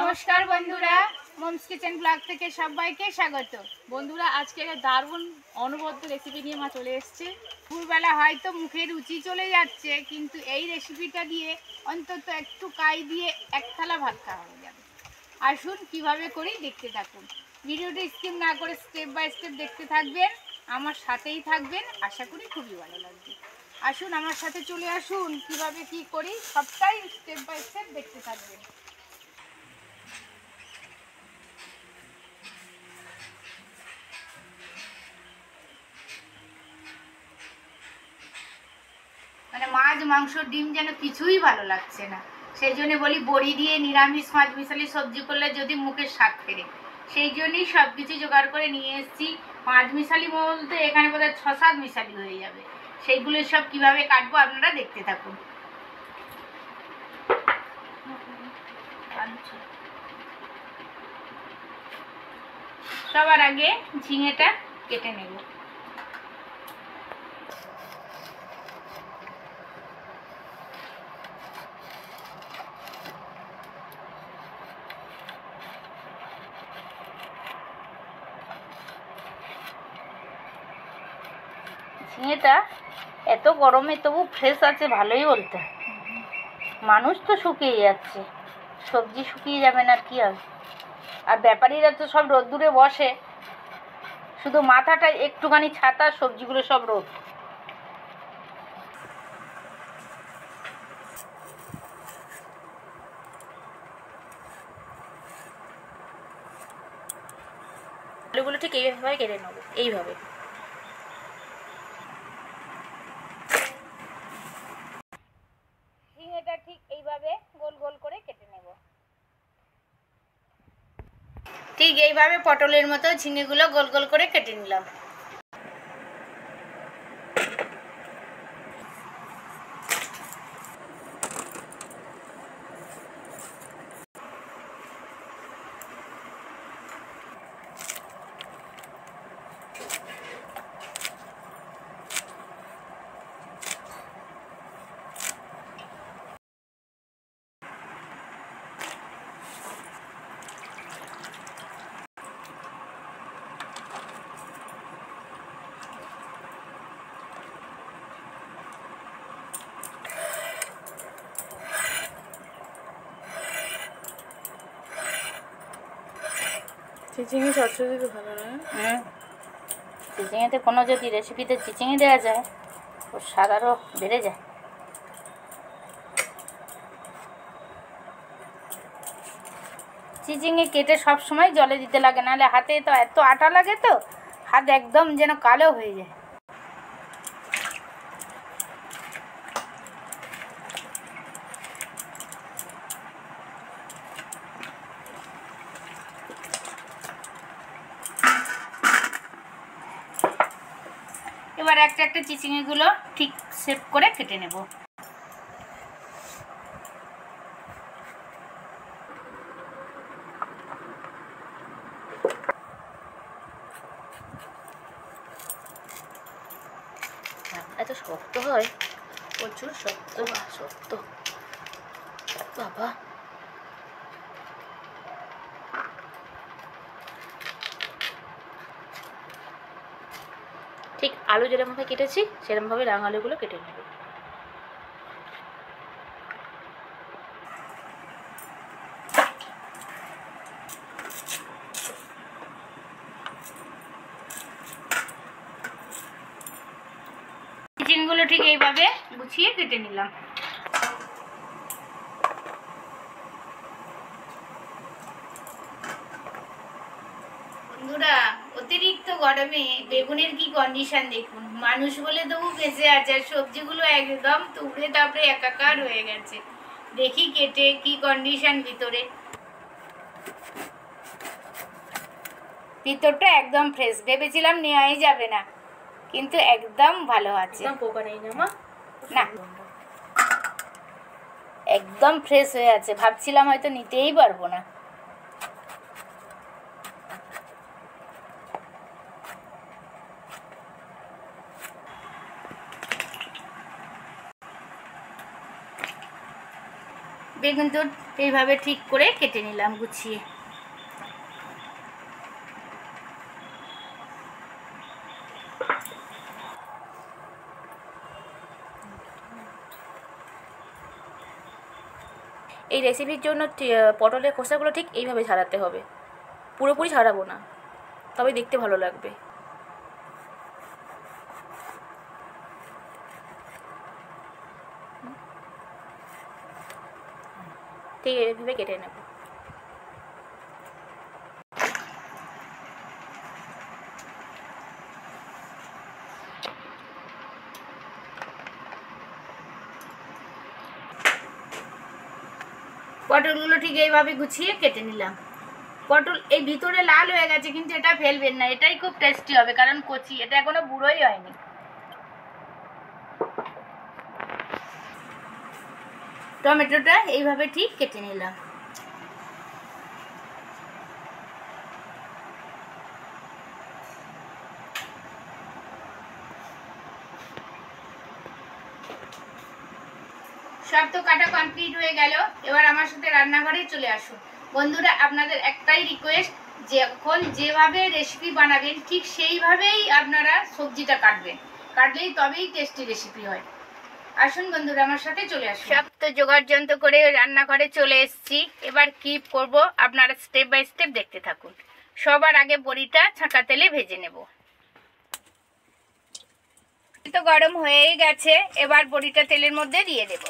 নমস্কার বন্ধুরা, moms kitchen blog থেকে সবাইকে স্বাগত। বন্ধুরা আজকে একটা দারুণ অনবদ্য রেসিপি নিয়ে মা চলে এসেছে। দুপুরবেলা হয়তো মুখে রুচি চলে যাচ্ছে, কিন্তু এই রেসিপিটা দিয়ে অন্তত একটু কাই দিয়ে এক থালা ভাত খাওয়া হয়ে যাবে। আসুন কিভাবে করি দেখতে থাকুন। ভিডিওটি স্কিপ না করে স্টেপ বাই স্টেপ দেখতে থাকবেন, আমার সাথেই থাকবেন, আশা করি খুবই ভালো লাগবে। আসুন আমার সাথে চলে আসুন, কিভাবে কি করি সবটাই স্টেপ বাই স্টেপ দেখতে থাকবেন। মানে মাছ মাংস ডিম যেন কিছুই ভালো লাগছে না, সেই জন্য বলি বড়ি দিয়ে নিরামিষ মাছ মিশালি সবজি করলে যদি মুখের স্বাদ ফেরে। সেই জন্যই সব কিছু জোগাড় করে নিয়ে এসেছি। মাছ মিশালি বলতে এখানে বোধহয় 6-7 মিশালি হয়ে যাবে। সেইগুলো সব কিভাবে কাটবো আপনারা দেখতে থাকুন। সবার আগে ঝিঙেটা কেটে নেব। ঝিঙেটা এত গরমে তবু ফ্রেশ আছে, ভালোই বলতে। মানুষ তো শুকিয়ে যাচ্ছে, সবজি শুকিয়ে যাবে না কি হবে। আর ব্যাপারীরা তো সব রোদ্দুরে বসে, শুধু মাথাটা একটুখানি ছাতা, সবজিগুলো সব রোদ। আলুগুলো ঠিক এইভাবে কেটে নেবো, এইভাবে। ঝিঙেটা ঠিক এইভাবে গোল গোল করে কেটে নেব। ঠিক এইভাবে পটলের মতো ঝিঙেগুলো গোল গোল করে কেটে নিলাম। চিচিঙে চচ্চড়ি দিতে ভালো লাগে। চিচিঙেতে কোনো যদি রেসিপিতে চিচিঙে দেওয়া যায়, ওর স্বাদ আরও বেড়ে যায়। চিচিঙে কেটে সব সময় জলে দিতে লাগে, নাহলে হাতে তো এত আটা লাগে, তো হাত একদম যেন কালো হয়ে যায়। এবার একটা একটা চিচিঙেগুলো ঠিক শেপ করে কেটে নেব। এত শক্ত হয়, প্রচুর শক্ত, শক্ত বাবা। ঠিক আলু যেরকমভাবে কেটেছি সেরকমভাবে রাঙা আলুগুলো কেটে নেব। চিচিংগুলো ঠিক এইভাবে গুছিয়ে কেটে নিলাম। বন্ধুরা, অতিরিক্ত গরমে বেগুনের কি কন্ডিশন দেখুন। মানুষ বলে তবু বেঁচে আছে, আর সবজিগুলো একদম তুবড়ে তাবড়ে একাকার হয়ে গেছে। দেখি কেটে কি কন্ডিশন ভিতরে। ভিতরটা একদম ফ্রেশ, ভেবেছিলাম নেওয়াই যাবে না, কিন্তু একদম ভালো আছে। পোকা নেই না মা? না, একদম ফ্রেশ হয়ে আছে। ভাবছিলাম হয়তো নিতেই পারবো না। বেগুন তো এইভাবে ঠিক করে কেটে নিলাম গুছিয়ে। এই রেসিপির জন্য পটলের খোসাগুলো ঠিক এইভাবে ছাড়াতে হবে, পুরোপুরি ছাড়াবো না, তবে দেখতে ভালো লাগবে। ঠিক এইভাবে কেটে নেব। পটলগুলো ঠিক এইভাবে গুছিয়ে কেটে নিলাম। পটল এই ভিতরে লাল হয়ে গেছে, কিন্তু এটা ফেলবেন না, এটাই খুব টেস্টি হবে, কারণ কচি, এটা এখনো বুড়োই হয়নি। টমেটোটা এইভাবে ঠিক কেটে নিলাম। সব তো কাটা কমপ্লিট হয়ে গেল। এবার আমার সাথে রান্নাঘরে চলে আসুন। বন্ধুরা, আপনাদের একটাই রিকোয়েস্ট, যখন যেভাবে রেসিপি বানাবেন ঠিক সেইভাবেই আপনারা সবজিটা কাটলেই তবেই টেস্টি রেসিপি হয়। আসুন বন্ধুরা, আমার সাথে চলে আসুন। সব তো জোগাড় যন্ত্র করে রান্নাঘরে চলে এসেছি। এবার কি করব আপনারা স্টেপ বাই স্টেপ দেখতে থাকুন। সবার আগে বড়িটা ছাঁকা তেলে ভেজে নেব। তো গরম হয়েই গেছে, এবার বড়িটা তেলের মধ্যে দিয়ে দেব।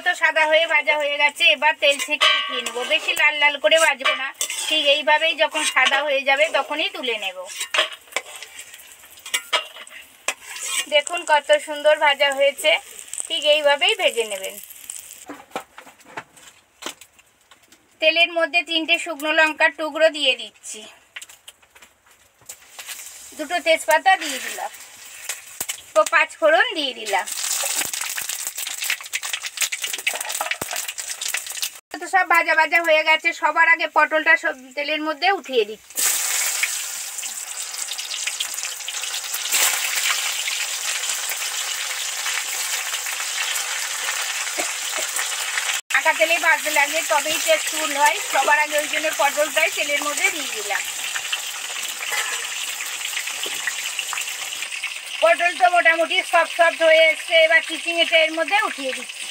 তো সাদা হয়ে ভাজা হয়ে গেছে, এবার তেল থেকে উঠিয়ে নেবো। বেশি লাল লাল করে ভাজবো না, ঠিক এইভাবেই যখন সাদা হয়ে যাবে তখনই তুলে নেব। দেখুন কত সুন্দর ভাজা হয়েছে, ঠিক এইভাবেই ভেজে নেবেন। তেলের মধ্যে 3টে শুকনো লঙ্কার টুকরো দিয়ে দিচ্ছি, 2টো তেজপাতা দিয়ে দিলাম, তো 5 ফোড়ন দিয়ে দিলাম। তো সব ভাজা ভাজা হয়ে গেছে, সবার আগে পটলটা সব তেলের মধ্যে উঠিয়ে দিচ্ছি। আঁকা তেলে ভাজতে লাগে, তবেই টেস্টফুল হয়। সবার আগে ওই জন্য পটলটাই তেলের মধ্যে দিয়ে দিলাম। পটল তো মোটামুটি সফট হয়ে এসছে, এবার চিচিঙেটা এর মধ্যে উঠিয়ে দিচ্ছি।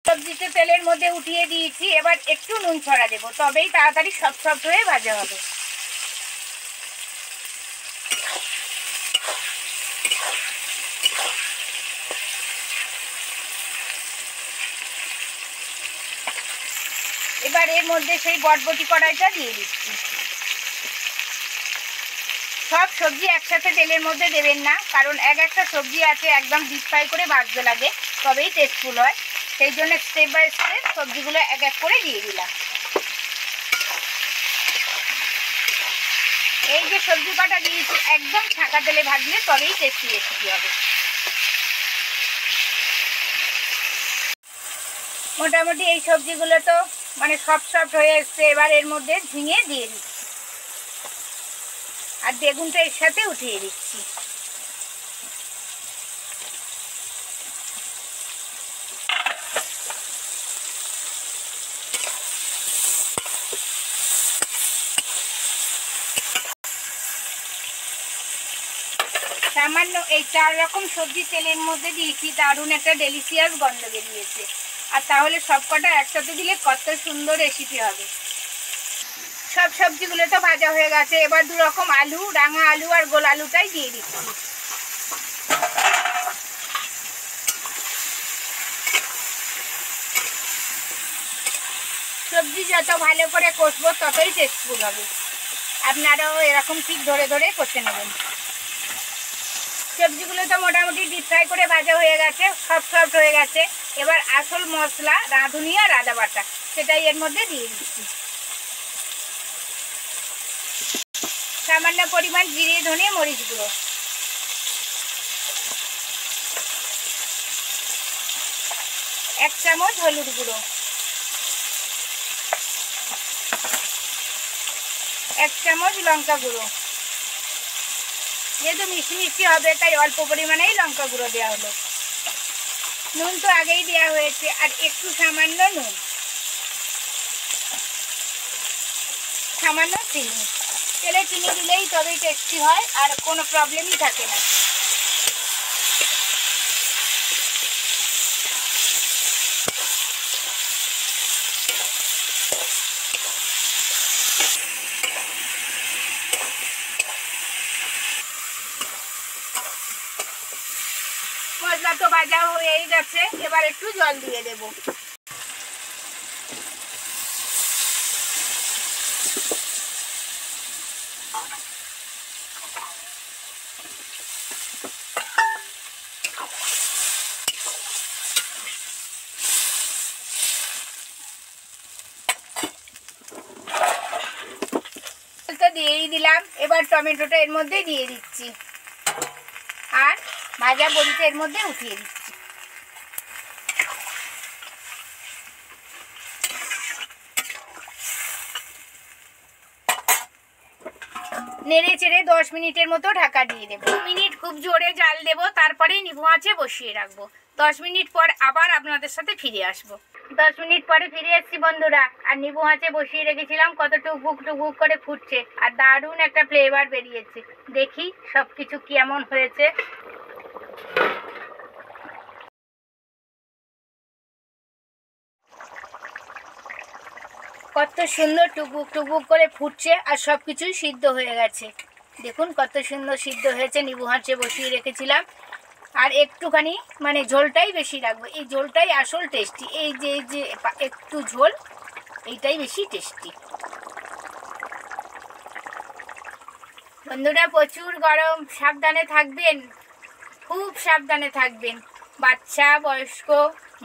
সবজিটা তেলের মধ্যে উঠিয়ে দিয়েছি, এবার একটু নুন ছড়া দেবো, তবেই তাড়াতাড়ি সফট হয়ে ভাজা হবে। এবার এর মধ্যে সেই বটবটি কড়াইটা দিয়ে দিচ্ছি। সব সবজি একসাথে তেলের মধ্যে দেবেন না, কারণ একটা সবজি আছে একদম ডিপ ফ্রাই করে ভাজতে লাগে, তবেই টেস্টফুল হয়। সেই জন্য স্টেপ বাই স্টেপ সবজিগুলো এক এক করে দিয়ে দিলাম। এই যে সবজি কাটা দিয়েছি, একদম ছাঁকা তেলে ভাজলে তবেই টেস্টি রেসিপি হবে। মোটামুটি এই সবজিগুলো তো মানে সফট হয়ে এসছে, এবার এর মধ্যে ঝিঙে দিয়ে দিচ্ছি আর বেগুনটা এর সাথে উঠিয়ে দিচ্ছি। সামান্য এই 4 রকম সবজি তেলের মধ্যে দিয়েছি, দারুণ একটা ডেলিশিয়াস গন্ধ বেরিয়েছে। আর তাহলে সবকটা একসাথে দিলে কত সুন্দর রেসিপি হবে। সব সবজিগুলো তো ভাজা হয়ে গেছে, এবার 2 রকম আলু, রাঙা আলু আর গোল আলুটাই দিয়ে দিচ্ছি। সবজি যত ভালো করে কষবো ততই টেস্টফুল হবে। আপনারাও এরকম ঠিক ধরে ধরে কষে নেবেন। সবজিগুলো তো মোটামুটি ডিপ ফ্রাই করে ভাজা হয়ে গেছে, সফট হয়ে গেছে। এবার আসল মশলা রাঁধুনি আর আদা বাটা সেটাই এর মধ্যে দিয়ে দিচ্ছি। সামান্য পরিমাণ জিরে ধনে মরিচ গুঁড়ো, এক চামচ হলুদ গুঁড়ো, এক চামচ লঙ্কা গুঁড়ো। যেহেতু মিষ্টি মিষ্টি হবে তাই অল্প পরিমাণেই লঙ্কা গুঁড়ো দেওয়া হলো। নুন তো আগেই দেওয়া হয়েছে, আর একটু সামান্য নুন, সামান্য চিনি। তেলে চিনি দিলেই তবেই টেস্টি হয়, আর কোনো প্রবলেমই থাকে না। মশলা তো ভাজা হয়েই গেছে, এবার একটু জল দিয়ে দেব। দিয়েই দিলাম, এবার টমেটোটা এর মধ্যে দিয়ে দিচ্ছি, আর ভাজা বড়িটা এর মধ্যে উঠিয়ে দিচ্ছি। নেড়ে চেড়ে 10 মিনিটের মতো ঢাকা দিয়ে দেবো। 2 মিনিট খুব জোরে জাল দেবো, তারপরেই নিভু আঁচে বসিয়ে রাখবো। 10 মিনিট পর আবার আপনাদের সাথে ফিরে আসবো। 10 মিনিট পরে ফিরে এসেছি বন্ধুরা, আর নিভু আঁচে বসিয়ে রেখেছিলাম, কত টুকবুক টুকবুক করে ফুটছে, আর দারুণ একটা ফ্লেভার বেরিয়েছে। দেখি সবকিছু কেমন হয়েছে। কত সুন্দর টুকবুক টুকবুক করে ফুটছে, আর সব কিছুই সিদ্ধ হয়ে গেছে। দেখুন কত সুন্দর সিদ্ধ হয়েছে। নিভু আঁচে বসিয়ে রেখেছিলাম, আর একটুখানি মানে ঝোলটাই বেশি রাখবো। এই ঝোলটাই আসল টেস্টি। এই যে একটু ঝোল, এইটাই বেশি টেস্টি। বন্ধুরা প্রচুর গরম, সাবধানে থাকবেন, খুব সাবধানে থাকবেন। বাচ্চা, বয়স্ক,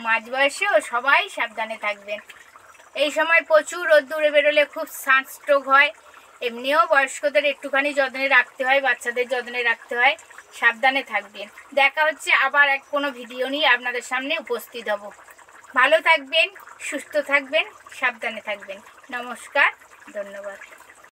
মাঝ বয়সেও সবাই সাবধানে থাকবেন। এই সময় প্রচুর রোদ্দুরে বেরোলে খুব সানস্ট্রোক হয়। এমনিও বয়স্কদের একটুখানি যত্নে রাখতে হয়, বাচ্চাদের যত্নে রাখতে হয়। সাবধানে থাকবেন। দেখা হচ্ছে আবার কোনো ভিডিও নিয়ে আপনাদের সামনে উপস্থিত হব। ভালো থাকবেন, সুস্থ থাকবেন, সাবধানে থাকবেন। নমস্কার, ধন্যবাদ।